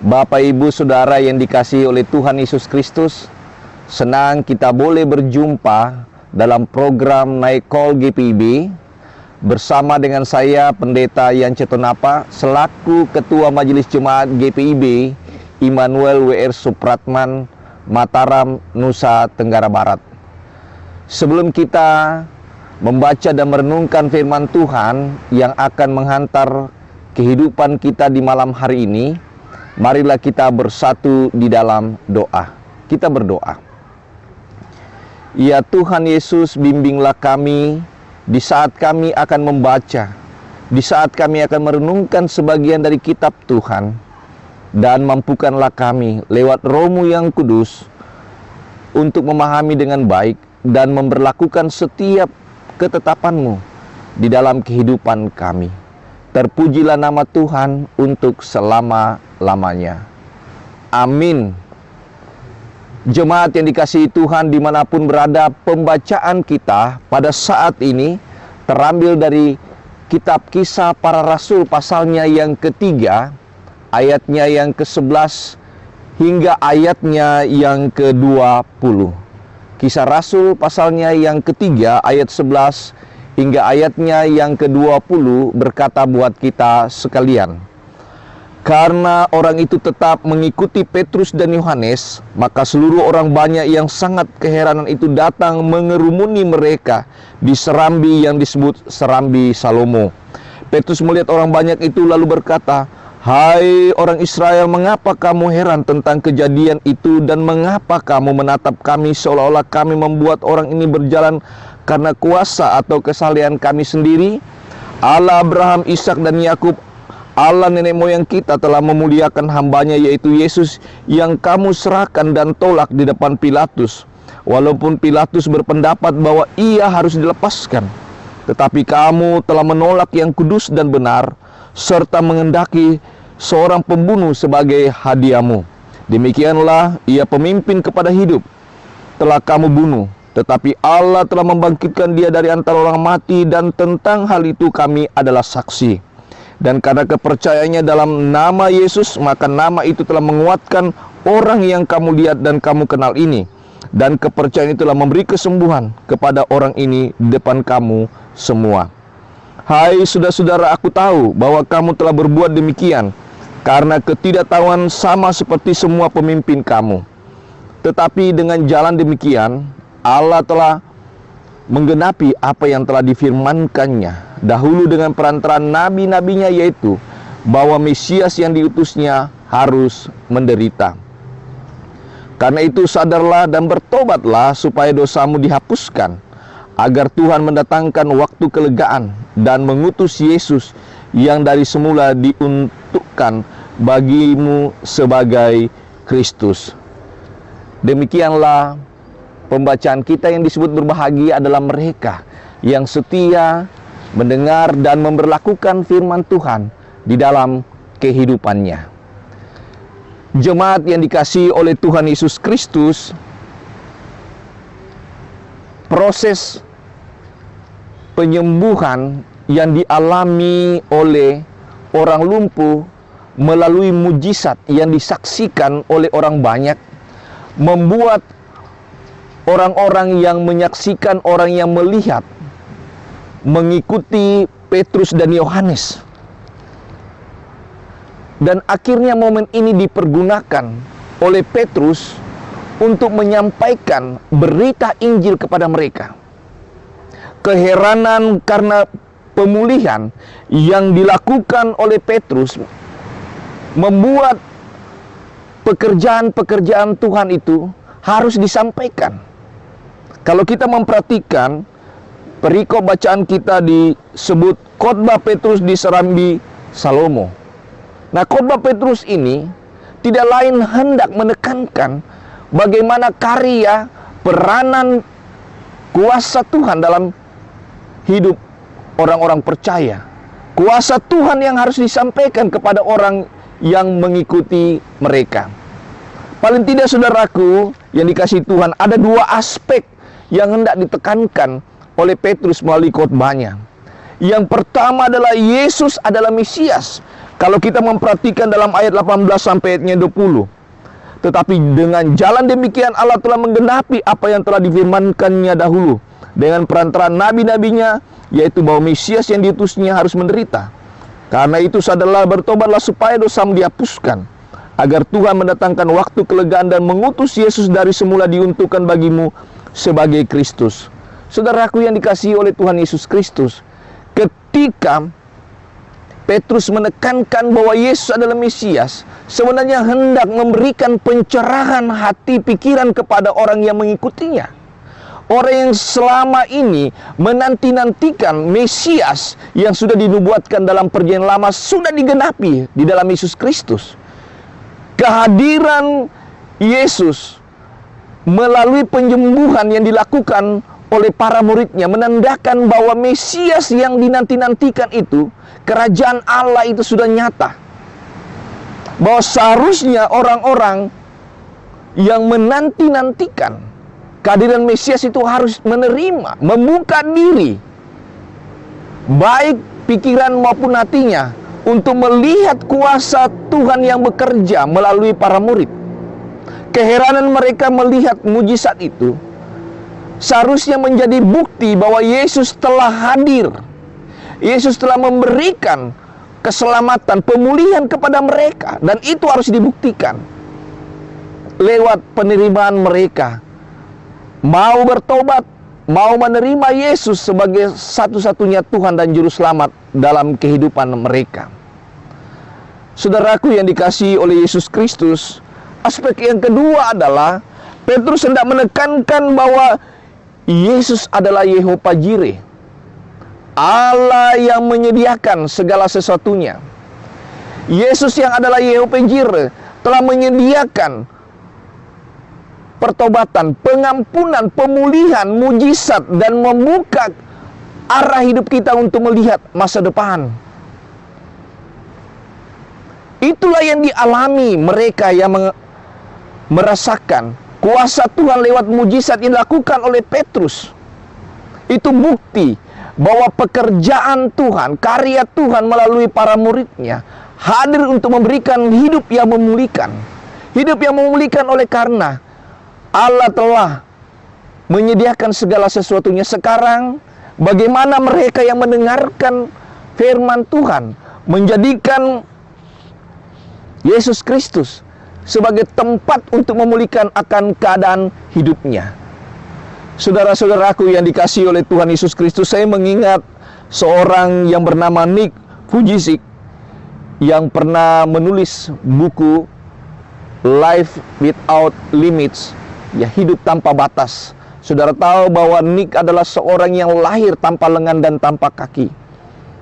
Bapak, Ibu, Saudara yang dikasihi oleh Tuhan Yesus Kristus, senang kita boleh berjumpa dalam program Night Call GPIB bersama dengan saya, Pendeta Yan Cetonapa, selaku Ketua Majelis Jemaat GPIB Immanuel WR Supratman, Mataram, Nusa Tenggara Barat. Sebelum kita membaca dan merenungkan firman Tuhan yang akan menghantar kehidupan kita di malam hari ini, marilah kita bersatu di dalam doa. Kita berdoa. Ya Tuhan Yesus, bimbinglah kami di saat kami akan membaca, di saat kami akan merenungkan sebagian dari kitab Tuhan, dan mampukanlah kami lewat Roh-Mu yang kudus untuk memahami dengan baik dan memberlakukan setiap ketetapan-Mu di dalam kehidupan kami. Terpujilah nama Tuhan untuk selama-lamanya. Amin. Jemaat yang dikasihi Tuhan dimanapun berada, pembacaan kita pada saat ini terambil dari kitab Kisah Para Rasul pasalnya yang ketiga, ayatnya yang ke-11 hingga ayatnya yang ke-20. Kisah Rasul pasalnya yang ketiga, ayat 11 hingga ayatnya yang ke-20 berkata buat kita sekalian. Karena orang itu tetap mengikuti Petrus dan Yohanes, maka seluruh orang banyak yang sangat keheranan itu datang mengerumuni mereka di serambi yang disebut Serambi Salomo. Petrus melihat orang banyak itu lalu berkata, "Hai orang Israel, mengapa kamu heran tentang kejadian itu dan mengapa kamu menatap kami seolah-olah kami membuat orang ini berjalan karena kuasa atau kesalehan kami sendiri? Allah Abraham, Ishak dan Yakub, Allah nenek moyang kita telah memuliakan hambanya yaitu Yesus yang kamu serahkan dan tolak di depan Pilatus. Walaupun Pilatus berpendapat bahwa ia harus dilepaskan, tetapi kamu telah menolak yang kudus dan benar, serta mengendaki seorang pembunuh sebagai hadiahmu. Demikianlah ia pemimpin kepada hidup telah kamu bunuh, tetapi Allah telah membangkitkan dia dari antara orang mati, dan tentang hal itu kami adalah saksi. Dan karena kepercayaannya dalam nama Yesus, maka nama itu telah menguatkan orang yang kamu lihat dan kamu kenal ini. Dan kepercayaan itu telah memberi kesembuhan kepada orang ini di depan kamu semua. Hai saudara-saudara, aku tahu bahwa kamu telah berbuat demikian karena ketidaktahuan sama seperti semua pemimpin kamu. Tetapi dengan jalan demikian, Allah telah menggenapi apa yang telah difirmankannya dahulu dengan perantaraan nabi-nabinya, yaitu bahwa Mesias yang diutusnya harus menderita. Karena itu sadarlah dan bertobatlah supaya dosamu dihapuskan, agar Tuhan mendatangkan waktu kelegaan dan mengutus Yesus yang dari semula diuntukkan bagimu sebagai Kristus. Demikianlah pembacaan kita yang disebut berbahagia adalah mereka yang setia mendengar dan memberlakukan firman Tuhan di dalam kehidupannya. Jemaat yang dikasihi oleh Tuhan Yesus Kristus, proses penyembuhan yang dialami oleh orang lumpuh melalui mujizat yang disaksikan oleh orang banyak membuat orang-orang yang menyaksikan, orang yang melihat, mengikuti Petrus dan Yohanes. Dan akhirnya momen ini dipergunakan oleh Petrus untuk menyampaikan berita Injil kepada mereka. Keheranan karena pemulihan yang dilakukan oleh Petrus membuat pekerjaan-pekerjaan Tuhan itu harus disampaikan. Kalau kita memperhatikan perikop bacaan kita disebut khotbah Petrus di Serambi Salomo. Nah, khotbah Petrus ini tidak lain hendak menekankan bagaimana karya, peranan, kuasa Tuhan dalam hidup orang-orang percaya. Kuasa Tuhan yang harus disampaikan kepada orang yang mengikuti mereka. Paling tidak saudaraku yang dikasihi Tuhan, ada dua aspek yang hendak ditekankan oleh Petrus melalui khotbahnya. Yang pertama adalah Yesus adalah Mesias. Kalau kita memperhatikan dalam ayat 18 sampai ayatnya 20, tetapi dengan jalan demikian Allah telah menggenapi apa yang telah difirmankannya dahulu dengan perantaraan nabi-nabinya, yaitu bahwa Mesias yang diutusnya harus menderita. Karena itu sadarlah, bertobatlah supaya dosamu dihapuskan, agar Tuhan mendatangkan waktu kelegaan dan mengutus Yesus dari semula diuntukkan bagimu sebagai Kristus. Saudaraku yang dikasihi oleh Tuhan Yesus Kristus, ketika Petrus menekankan bahwa Yesus adalah Mesias, sebenarnya hendak memberikan pencerahan hati pikiran kepada orang yang mengikutinya. Orang yang selama ini menanti-nantikan Mesias yang sudah dinubuatkan dalam perjanjian lama sudah digenapi di dalam Yesus Kristus. Kehadiran Yesus melalui penyembuhan yang dilakukan oleh para muridnya menandakan bahwa Mesias yang dinanti-nantikan itu, kerajaan Allah itu sudah nyata. Bahwa seharusnya orang-orang yang menanti-nantikan kehadiran Mesias itu harus menerima, membuka diri, baik pikiran maupun hatinya, untuk melihat kuasa Tuhan yang bekerja melalui para murid. Keheranan mereka melihat mujizat itu seharusnya menjadi bukti bahwa Yesus telah hadir. Yesus telah memberikan keselamatan, pemulihan kepada mereka, dan itu harus dibuktikan lewat penerimaan mereka. Mau bertobat, mau menerima Yesus sebagai satu-satunya Tuhan dan Juru Selamat dalam kehidupan mereka. Saudaraku yang dikasihi oleh Yesus Kristus, aspek yang kedua adalah Petrus hendak menekankan bahwa Yesus adalah Yehova Jireh, Allah yang menyediakan segala sesuatunya. Yesus yang adalah Yehova Jireh telah menyediakan pertobatan, pengampunan, pemulihan, mujizat, dan membuka arah hidup kita untuk melihat masa depan. Itulah yang dialami mereka yang merasakan kuasa Tuhan lewat mujizat yang dilakukan oleh Petrus. Itu bukti bahwa pekerjaan Tuhan, karya Tuhan melalui para muridnya hadir untuk memberikan hidup yang memulihkan. Hidup yang memulihkan oleh karena Allah telah menyediakan segala sesuatunya. Sekarang bagaimana mereka yang mendengarkan firman Tuhan menjadikan Yesus Kristus sebagai tempat untuk memulihkan akan keadaan hidupnya. Saudara-saudaraku yang dikasihi oleh Tuhan Yesus Kristus, saya mengingat seorang yang bernama Nick Vujicic yang pernah menulis buku Life Without Limits, ya, hidup tanpa batas. Saudara tahu bahwa Nick adalah seorang yang lahir tanpa lengan dan tanpa kaki,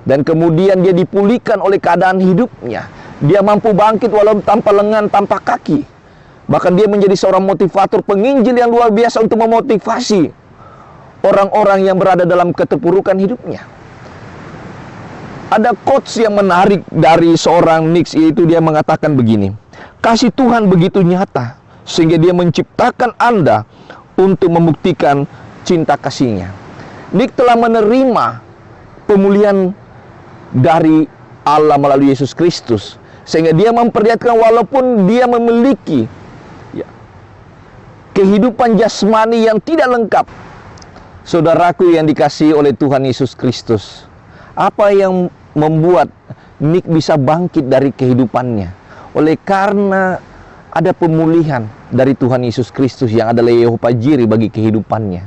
dan kemudian dia dipulihkan oleh keadaan hidupnya. Dia mampu bangkit walau tanpa lengan, tanpa kaki. Bahkan dia menjadi seorang motivator, penginjil yang luar biasa untuk memotivasi orang-orang yang berada dalam keterpurukan hidupnya. Ada quotes yang menarik dari seorang Nick, yaitu dia mengatakan begini: kasih Tuhan begitu nyata sehingga dia menciptakan Anda untuk membuktikan cinta kasihnya. Nick telah menerima pemulihan dari Allah melalui Yesus Kristus, sehingga dia memperlihatkan walaupun dia memiliki kehidupan jasmani yang tidak lengkap. Saudaraku yang dikasihi oleh Tuhan Yesus Kristus, apa yang membuat Nick bisa bangkit dari kehidupannya? Oleh karena ada pemulihan dari Tuhan Yesus Kristus yang adalah Yehova Jireh bagi kehidupannya.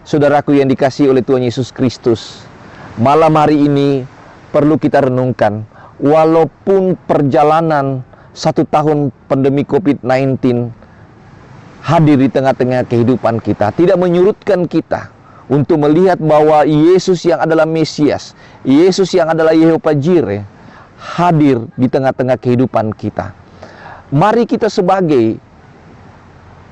Saudaraku yang dikasihi oleh Tuhan Yesus Kristus, malam hari ini perlu kita renungkan, walaupun perjalanan 1 tahun pandemi COVID-19 hadir di tengah-tengah kehidupan kita, tidak menyurutkan kita untuk melihat bahwa Yesus yang adalah Mesias, Yesus yang adalah Yehova Jireh hadir di tengah-tengah kehidupan kita. Mari kita sebagai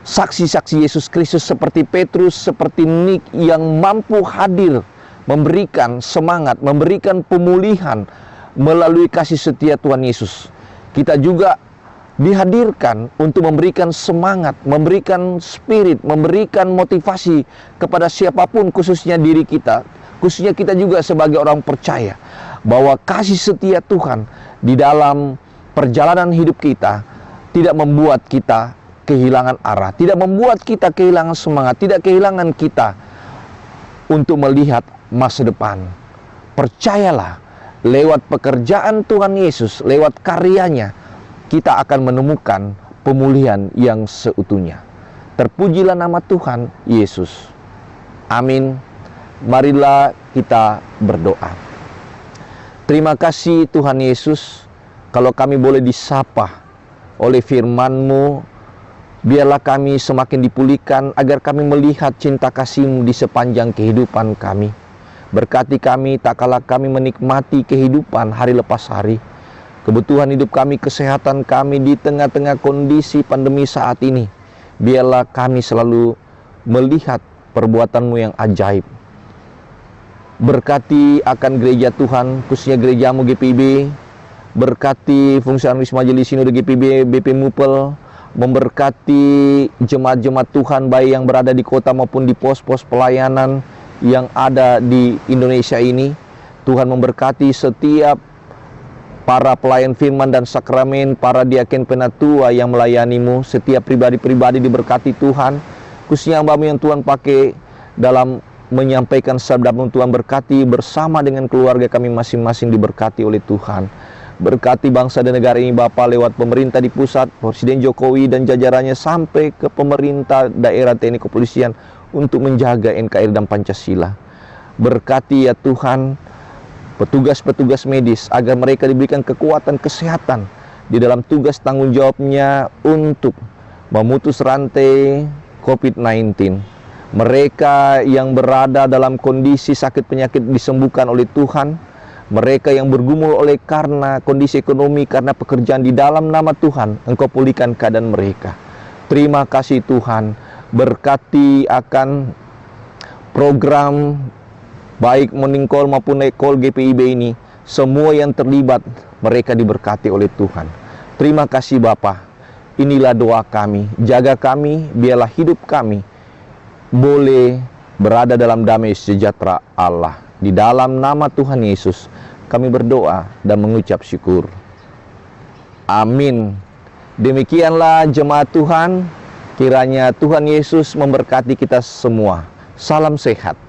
saksi-saksi Yesus Kristus seperti Petrus, seperti Nick yang mampu hadir, memberikan semangat, memberikan pemulihan melalui kasih setia Tuhan Yesus. Kita juga dihadirkan untuk memberikan semangat, memberikan spirit, memberikan motivasi kepada siapapun, khususnya diri kita, khususnya kita juga sebagai orang percaya, bahwa kasih setia Tuhan di dalam perjalanan hidup kita tidak membuat kita kehilangan arah, tidak membuat kita kehilangan semangat, tidak kehilangan kita untuk melihat masa depan. Percayalah, lewat pekerjaan Tuhan Yesus, lewat karyanya, kita akan menemukan pemulihan yang seutuhnya. Terpujilah nama Tuhan Yesus. Amin. Marilah kita berdoa. Terima kasih Tuhan Yesus, kalau kami boleh disapa oleh firman-Mu, biarlah kami semakin dipulihkan agar kami melihat cinta kasih-Mu di sepanjang kehidupan kami. Berkati kami tak kalah kami menikmati kehidupan hari lepas hari. Kebutuhan hidup kami, kesehatan kami di tengah-tengah kondisi pandemi saat ini. Biarlah kami selalu melihat perbuatan-Mu yang ajaib. Berkati akan gereja Tuhan, khususnya gereja-Mu GPIB. Berkati fungsionaris Majelis Sinode GPIB, BP Mupel. Memberkati jemaat-jemaat Tuhan baik yang berada di kota maupun di pos-pos pelayanan yang ada di Indonesia ini. Tuhan memberkati setiap para pelayan firman dan sakramen, para diaken penatua yang melayani-Mu. Setiap pribadi-pribadi diberkati Tuhan, khususnya hamba-Mu yang Tuhan pakai dalam menyampaikan sabda-Mu. Tuhan berkati bersama dengan keluarga kami masing-masing, diberkati oleh Tuhan. Berkati bangsa dan negara ini Bapa, lewat pemerintah di pusat, Presiden Jokowi dan jajarannya, sampai ke pemerintah daerah, TNI, kepolisian, untuk menjaga NKRI dan Pancasila. Berkati ya Tuhan petugas-petugas medis, agar mereka diberikan kekuatan kesehatan di dalam tugas tanggung jawabnya untuk memutus rantai COVID-19. Mereka yang berada dalam kondisi sakit penyakit disembuhkan oleh Tuhan. Mereka yang bergumul oleh karena kondisi ekonomi, karena pekerjaan, di dalam nama Tuhan Engkau pulihkan keadaan mereka. Terima kasih Tuhan. Berkati akan program baik Morning Call maupun Night Call GPIB ini. Semua yang terlibat, mereka diberkati oleh Tuhan. Terima kasih Bapa. Inilah doa kami. Jaga kami, biarlah hidup kami boleh berada dalam damai sejahtera Allah. Di dalam nama Tuhan Yesus kami berdoa dan mengucap syukur. Amin. Demikianlah jemaat Tuhan. Kiranya Tuhan Yesus memberkati kita semua. Salam sehat.